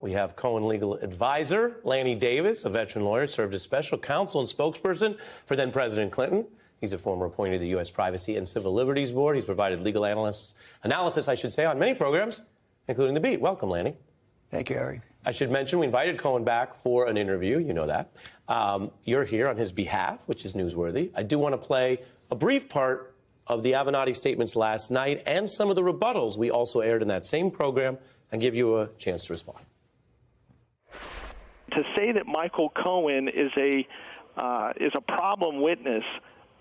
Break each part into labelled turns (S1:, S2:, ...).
S1: We have Cohen legal advisor Lanny Davis, a veteran lawyer, served as special counsel and spokesperson for then President Clinton. He's a former appointee of the U.S. Privacy and Civil Liberties Board. He's provided legal analysis, on many programs, including The Beat. Welcome, Lanny.
S2: Thank you, Harry.
S1: I should mention we invited Cohen back for an interview. You know that. You're here on his behalf, which is newsworthy. I do want to play a brief part of the Avenatti statements last night and some of the rebuttals we also aired in that same program and give you a chance to respond.
S3: To say that Michael Cohen is a problem witness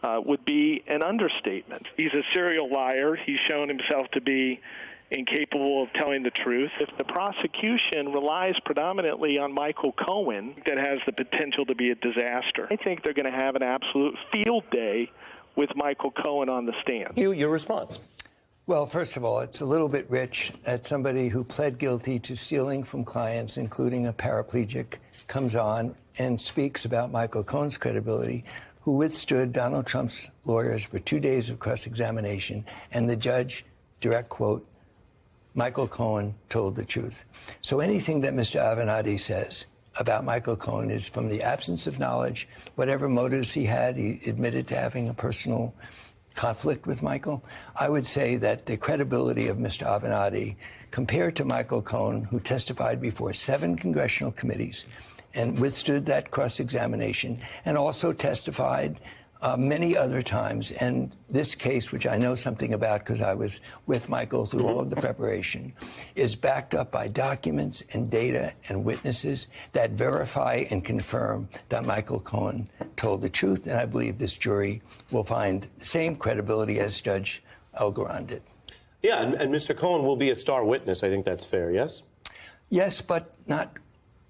S3: would be an understatement. He's a serial liar. He's shown himself to be incapable of telling the truth. If the prosecution relies predominantly on Michael Cohen, that has the potential to be a disaster. I think they're going to have an absolute field day with Michael Cohen on the stand.
S1: Your response.
S2: Well, first of all, it's a little bit rich that somebody who pled guilty to stealing from clients, including a paraplegic, comes on and speaks about Michael Cohen's credibility, who withstood Donald Trump's lawyers for 2 days of cross-examination, and the judge, direct quote, Michael Cohen told the truth. So anything that Mr. Avenatti says about Michael Cohen is from the absence of knowledge, whatever motives he had. He admitted to having a personal conflict with Michael. I would say that the credibility of Mr. Avenatti compared to Michael Cohen, who testified before 7 congressional committees and withstood that cross-examination and also testified many other times. And this case, which I know something about because I was with Michael through all of the preparation, is backed up by documents and data and witnesses that verify and confirm that Michael Cohen told the truth. And I believe this jury will find the same credibility as Judge Elgoron did.
S1: Yeah, and Mr. Cohen will be a star witness. I think that's fair, yes?
S2: Yes, but not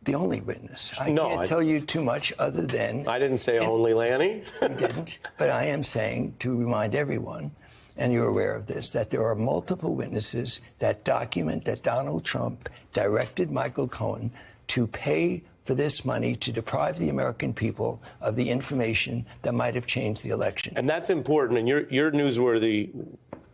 S2: the only witness. I can't tell you too much other than...
S1: I didn't say only, Lanny.
S2: You didn't, but I am saying, to remind everyone, and you're aware of this, that there are multiple witnesses that document that Donald Trump directed Michael Cohen to pay for this money to deprive the American people of the information that might have changed the election.
S1: And that's important, and you're newsworthy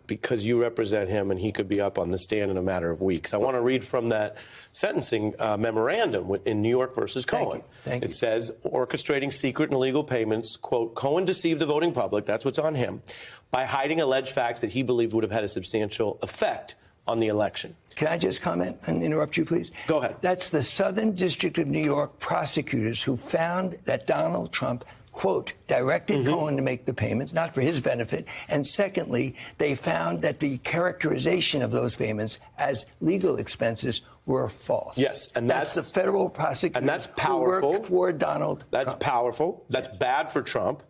S1: because you represent him and he could be up on the stand in a matter of weeks. I want to read from that sentencing memorandum in New York versus Cohen.
S2: Thank you.
S1: It says, orchestrating secret and illegal payments, quote, Cohen deceived the voting public, that's what's on him, by hiding alleged facts that he believed would have had a substantial effect on the election.
S2: Can I just comment and interrupt you, please?
S1: Go ahead.
S2: That's the Southern District of New York prosecutors who found that Donald Trump, quote, directed Cohen to make the payments, not for his benefit. And secondly, they found that the characterization of those payments as legal expenses were false.
S1: Yes, and
S2: that's the federal prosecutor.
S1: And that's powerful.
S2: Who worked for Donald
S1: That's
S2: Trump.
S1: powerful. That's bad for Trump.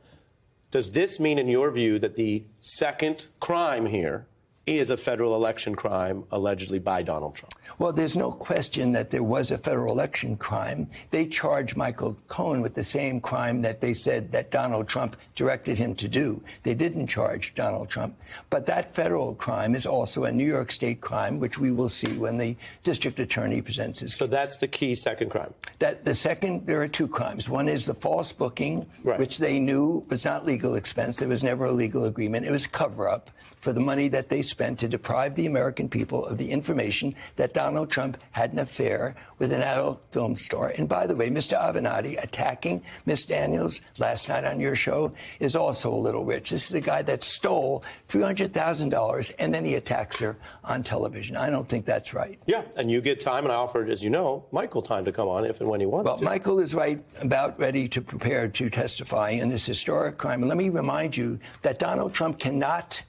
S1: Does this mean, in your view, that the second crime here is a federal election crime allegedly by Donald Trump?
S2: Well, there's no question that there was a federal election crime. They charged Michael Cohen with the same crime that they said that Donald Trump directed him to do. They didn't charge Donald Trump. But that federal crime is also a New York State crime, which we will see when the district attorney presents his case.
S1: So that's the key second crime.
S2: There are 2 crimes. One is the false booking, which they knew was not legal expense. There was never a legal agreement. It was cover-up for the money that they spent to deprive the American people of the information that Donald Trump had an affair with an adult film star. And by the way, Mr. Avenatti attacking Ms. Daniels last night on your show is also a little rich. This is a guy that stole $300,000 and then he attacks her on television. I don't think that's right.
S1: Yeah, and you get time, and I offered, as you know, Michael time to come on if and when he wants to.
S2: Well, Michael is about ready to prepare to testify in this historic crime. And let me remind you that Donald Trump cannot,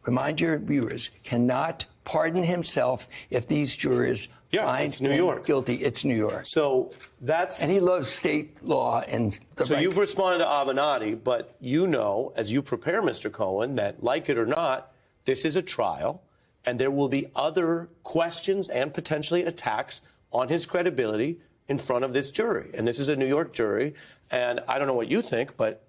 S2: remind your viewers, cannot pardon himself if these jurors find him guilty. It's New York.
S1: So that's...
S2: And he loves state law and...
S1: So you've responded to Avenatti, but you know, as you prepare, Mr. Cohen, that like it or not, this is a trial, and there will be other questions and potentially attacks on his credibility in front of this jury. And this is a New York jury, and I don't know what you think, but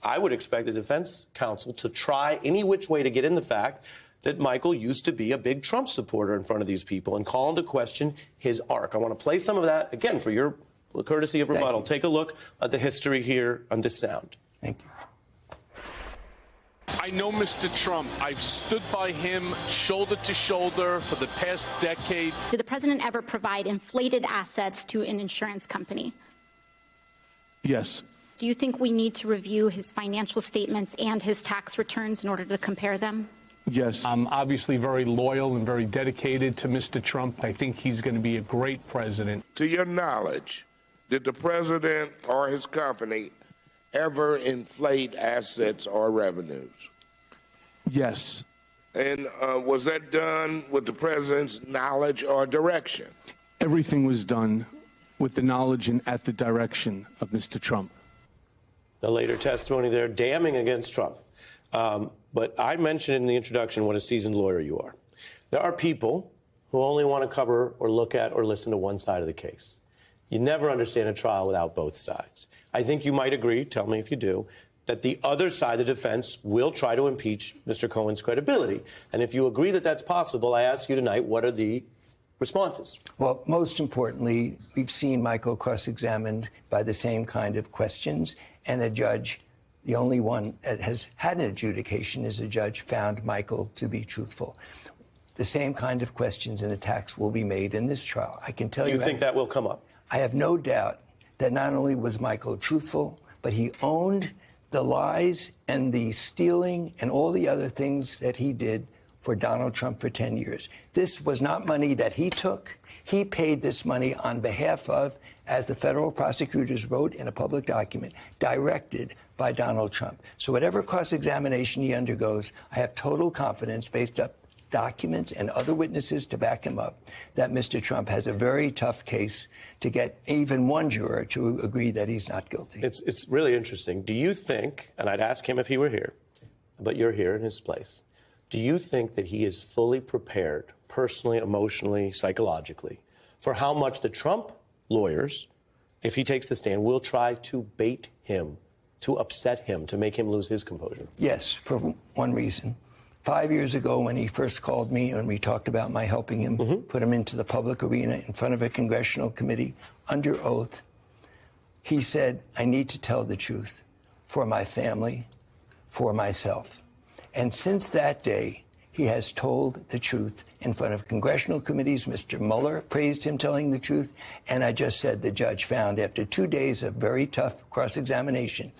S1: I would expect the defense counsel to try any which way to get in the fact that Michael used to be a big Trump supporter in front of these people and call into question his arc. I want to play some of that, again, for your courtesy of rebuttal. Take a look at the history here on this sound.
S2: Thank you.
S4: I know Mr. Trump. I've stood by him shoulder to shoulder for the past decade.
S5: Did the president ever provide inflated assets to an insurance company?
S4: Yes.
S5: Do you think we need to review his financial statements and his tax returns in order to compare them?
S4: Yes. I'm obviously very loyal and very dedicated to Mr. Trump. I think he's going to be a great president.
S6: To your knowledge, did the president or his company ever inflate assets or revenues?
S4: Yes.
S6: And was that done with the president's knowledge or direction?
S4: Everything was done with the knowledge and at the direction of Mr. Trump.
S1: The later testimony there damning against Trump. But I mentioned in the introduction what a seasoned lawyer you are. There are people who only want to cover or look at or listen to one side of the case. You never understand a trial without both sides. I think you might agree, tell me if you do, that the other side, the defense, will try to impeach Mr. Cohen's credibility. And if you agree that that's possible, I ask you tonight, what are the responses?
S2: Well, most importantly, we've seen Michael cross-examined by the same kind of questions, and a judge, the only one that has had an adjudication is a judge, found Michael to be truthful. The same kind of questions and attacks will be made in this trial. I can tell you.
S1: You think that will come up?
S2: I have no doubt that not only was Michael truthful, but he owned the lies and the stealing and all the other things that he did for Donald Trump for 10 years. This was not money that he took. He paid this money on behalf of, as the federal prosecutors wrote in a public document, directed by Donald Trump. So whatever cross-examination he undergoes, I have total confidence, based on documents and other witnesses to back him up, that Mr. Trump has a very tough case to get even one juror to agree that he's not guilty.
S1: It's really interesting. Do you think, and I'd ask him if he were here, but you're here in his place, do you think that he is fully prepared, personally, emotionally, psychologically, for how much the Trump lawyers, if he takes the stand, will try to bait him, to upset him, to make him lose his composure?
S2: Yes, for one reason. 5 years ago, when he first called me and we talked about my helping him put him into the public arena in front of a congressional committee under oath, he said, I need to tell the truth for my family, for myself. And since that day, he has told the truth in front of congressional committees. Mr. Mueller praised him telling the truth. And I just said the judge found, after 2 days of very tough cross-examination,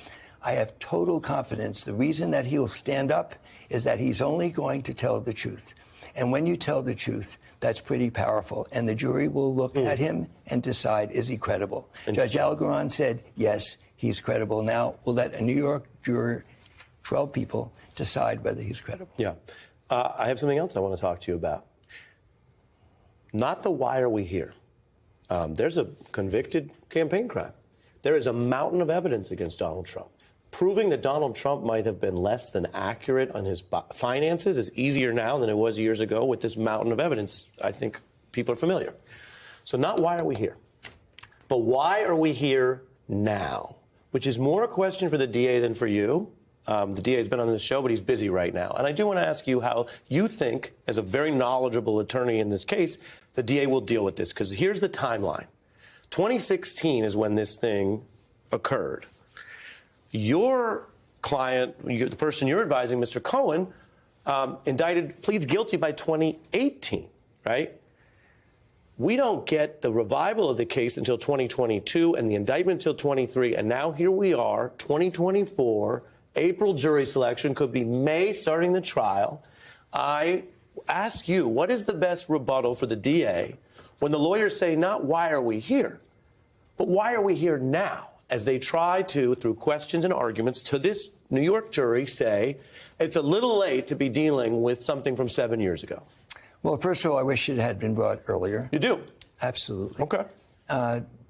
S2: I have total confidence the reason that he'll stand up is that he's only going to tell the truth. And when you tell the truth, that's pretty powerful. And the jury will look at him and decide, is he credible? Judge Algaron said, yes, he's credible. Now we'll let a New York juror, 12 people, decide whether he's credible.
S1: Yeah. I have something else I want to talk to you about. Not the why are we here. There's a convicted campaign crime. There is a mountain of evidence against Donald Trump. Proving that Donald Trump might have been less than accurate on his finances is easier now than it was years ago with this mountain of evidence. I think people are familiar. So not why are we here, but why are we here now, which is more a question for the DA than for you. The DA has been on this show, but he's busy right now. And I do want to ask you how you think, as a very knowledgeable attorney in this case, the DA will deal with this. Because here's the timeline. 2016 is when this thing occurred. Your client, the person you're advising, Mr. Cohen, pleads guilty by 2018, right? We don't get the revival of the case until 2022 and the indictment until 23. And now here we are, 2024, April jury selection, could be May starting the trial. I ask you, what is the best rebuttal for the DA when the lawyers say not why are we here, but why are we here now? As they try to, through questions and arguments, to this New York jury say it's a little late to be dealing with something from 7 years ago.
S2: Well, first of all, I wish it had been brought earlier.
S1: You do?
S2: Absolutely.
S1: Okay.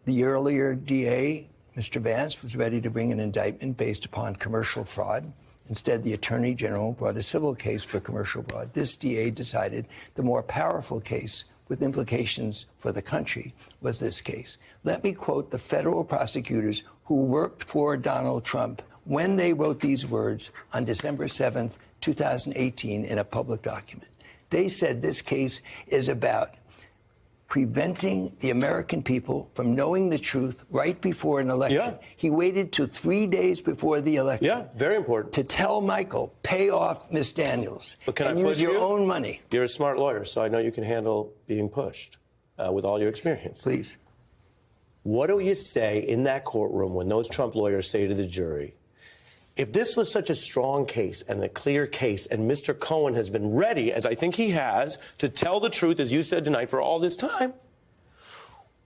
S2: The earlier DA, Mr. Vance, was ready to bring an indictment based upon commercial fraud. Instead, the Attorney General brought a civil case for commercial fraud. This DA decided the more powerful case with implications for the country was this case. Let me quote the federal prosecutors who worked for Donald Trump when they wrote these words on December 7th, 2018, in a public document. They said this case is about preventing the American people from knowing the truth right before an election.
S1: Yeah.
S2: He waited till 3 days before the election.
S1: Yeah, very important.
S2: To tell Michael, pay off Miss Daniels
S1: But can
S2: and
S1: I
S2: use
S1: push
S2: your
S1: you?
S2: own money.
S1: You're a smart lawyer, so I know you can handle being pushed with all your experience.
S2: Please.
S1: What do you say in that courtroom when those Trump lawyers say to the jury, if this was such a strong case and a clear case, and Mr. Cohen has been ready, as I think he has, to tell the truth, as you said tonight, for all this time,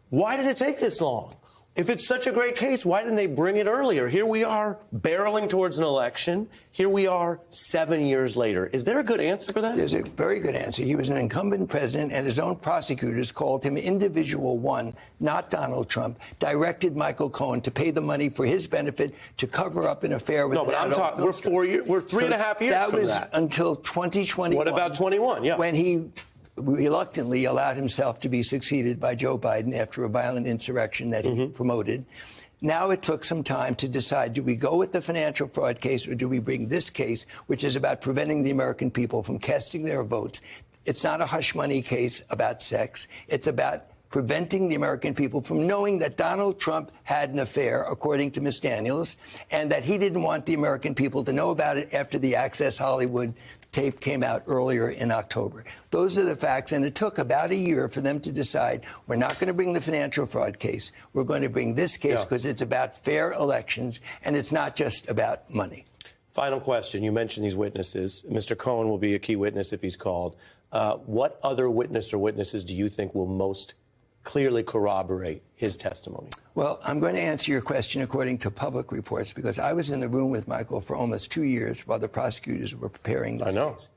S1: why did it take this long? If it's such a great case, why didn't they bring it earlier? Here we are barreling towards an election. Here we are 7 years later. Is there a good answer for that?
S2: There's a very good answer. He was an incumbent president, and his own prosecutors called him Individual One, not Donald Trump, directed Michael Cohen to pay the money for his benefit to cover up an affair with
S1: No, but I'm
S2: Adolf
S1: talking, we're
S2: Hitler.
S1: 4 years, we're three and a half years
S2: that
S1: from
S2: was
S1: that.
S2: until 2021.
S1: What about 21? Yeah.
S2: When he reluctantly allowed himself to be succeeded by Joe Biden after a violent insurrection that he promoted. Now it took some time to decide, do we go with the financial fraud case or do we bring this case, which is about preventing the American people from casting their votes? It's not a hush money case about sex. It's about preventing the American people from knowing that Donald Trump had an affair, according to Ms. Daniels, and that he didn't want the American people to know about it after the Access Hollywood tape came out earlier in October. Those are the facts, and it took about a year for them to decide, we're not going to bring the financial fraud case. We're going to bring this case because it's about fair elections, and it's not just about money.
S1: Final question. You mentioned these witnesses. Mr. Cohen will be a key witness if he's called. What other witness or witnesses do you think will most clearly corroborate his testimony?
S2: Well, I'm going to answer your question according to public reports because I was in the room with Michael for almost 2 years while the prosecutors were preparing this case.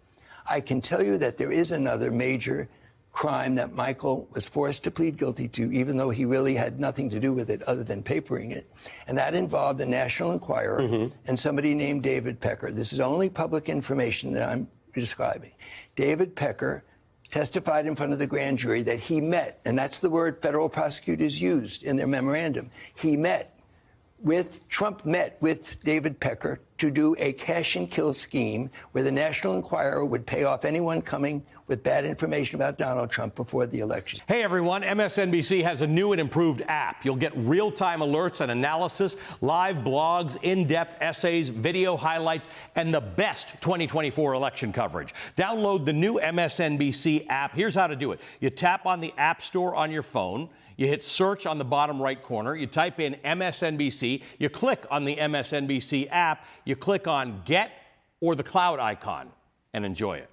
S2: I can tell you that there is another major crime that Michael was forced to plead guilty to, even though he really had nothing to do with it other than papering it. And that involved the National Enquirer and somebody named David Pecker. This is only public information that I'm describing. David Pecker testified in front of the grand jury that he met, and that's the word federal prosecutors used in their memorandum. Trump met with David Pecker to do a cash and kill scheme where the National Enquirer would pay off anyone coming with bad information about Donald Trump before the election.
S7: Hey everyone, MSNBC has a new and improved app. You'll get real-time alerts and analysis, live blogs, in-depth essays, video highlights, and the best 2024 election coverage. Download the new MSNBC app. Here's how to do it. You tap on the App Store on your phone. You hit search on the bottom right corner. You type in MSNBC. You click on the MSNBC app. You click on Get or the cloud icon and enjoy it.